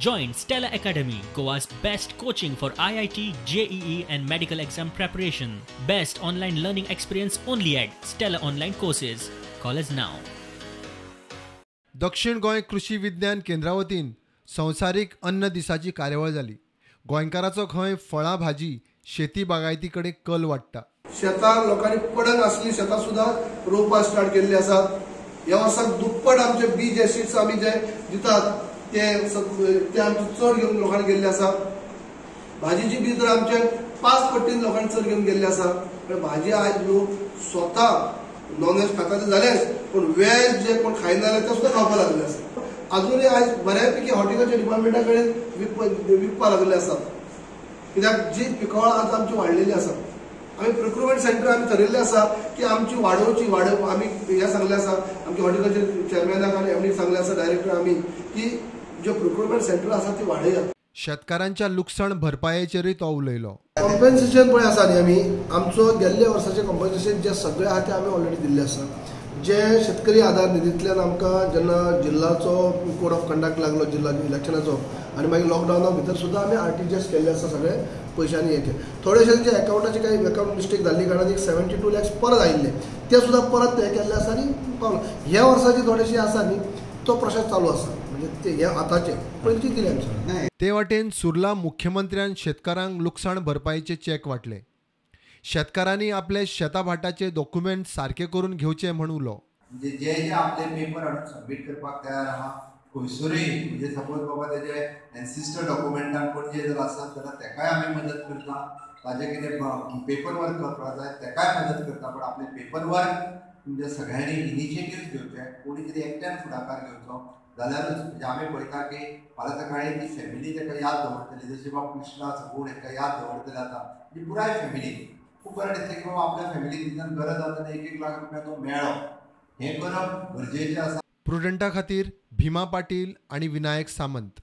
Join Stella Academy, Goa's best coaching for IIT, JEE and medical exam preparation. Best online learning experience only at Stella Online Courses. Call us now. दक्षिण गोंय कृषी विज्ञान केंद्रा वतीन संवसारीक अन्न दिसाची कार्यावळ जाली. गोंयकाराचो खंय फळां भाजी शेती बागायती कडेन कल वाडटा. शेतां लोकांनी पडक आसली शेतां सुद्दां रोवपाक स्टार्ट केल्ली आसात. ह्या वर्साक दुप्पट आमचे बीज एसिड्स आमी जे दितात ते आमचे चड घेवन लोकांनी गेल्ले आसा. भाजीची बीज तर आमचे 5 पट्टीन लोकांनी चड घेवन गेल्ले आसा. पण भाजी आज लोक स्वता नॉन व्हेज खाता ते जालेच, पण व्हेज जे कोण खायना ते सुद्धा खावपाक लागले आसा. अजूनही आज बऱ्यापैकी हॉर्टिकल्चर डिपार्टमेंटा कडेन विकपाक लागले आसात. कित्याक जी पिकावळ आज आमची वाडलेली आसा. आमी प्रिक्रुटमेंट सेंटर आमी ठरयल्ले आसा की आमची वाडोवप आमी हे सांगले आसा. आमचे हॉर्टिकल्चर चेअरमॅनाक आनी एमडीक सांगले आसा डायरेक्टर आमी की जे प्रिक्रुटमेंट सेंटर आसा ती वाडया. शेतकारांच्या लुकसाण भरपायेचेरूय तो उलयलो. कॉम्पेन्सेशन पळय आसा न्ही आमी आमचो गेल्ल्या वर्साचें कॉम्पेन्सेशन जे सगळे आहा ते आमी ऑलरेडी दिल्ले आसा. जे शेतकरी आधार निधींतल्यान आमकां जेन्ना जिल्लाचो कोड ऑफ कंडक्ट लागलो जिल्ला इलेक्शनाचो आनी मागीर लॉकडावना भितर सुद्दां आमी RTGS केल्ले आसा सगळे पयशांनी हेचे. थोडेशे जे अकाउंटाचे काही अकाउंट मिस्टेक जाल्ली कारणान 72 lakhs परत आयिल्ले ते सुद्दां परत हे केल्ले आसा आनी पावलो. ह्या वर्साची थोडेशी आसा न्ही तो प्रोसेस चालू आसा. म्हणजे ते हे आतांचे पयलींची दिले आमचे. ते वाटेन सुर्ला मुख्यमंत्र्यान शेतकारांक लुकसाण भरपायेचे चेक वाटले. शेतकारांनी आपले शेता भाटाचे डॉक्युमेंट सारखे करून घेवचे म्हण उलो. म्हणजे जे आपले पेपर हाडून सबमीट करपाक तयार आहा खंयसरूय म्हणजे सपोज बाबा तेजे एन्सिस्टर डॉक्युमेंटान कोण जे जर आसत जाल्यार तेकाय आमी मदत करता. ताजे कितें पेपर वर्क करपाक जाय तेकाय मदत करता. पण आपले पेपर वर्क म्हणजे सगळ्यांनी इनिशिएटिव्ह घेवचे. कोणी तरी एकट्यान फुडाकार घेवचो जाल्यारूच म्हणजे आमी पळयता की फाल्यां सकाळी ती फॅमिली तेका याद दवरतली. जशी बाबा कृष्णा सगूण हेका याद दवरतले आतां म्हणजे पुराय फॅमिली खूब बरें दिसता की बाबा आपल्या फॅमिलीक निदान गरज आसा 1-1 लाख रुपया तो मेळ्ळो. हें करप गरजेचें आसा. प्रुडंटा खातीर भीमा पाटील आणि विनायक सामंत.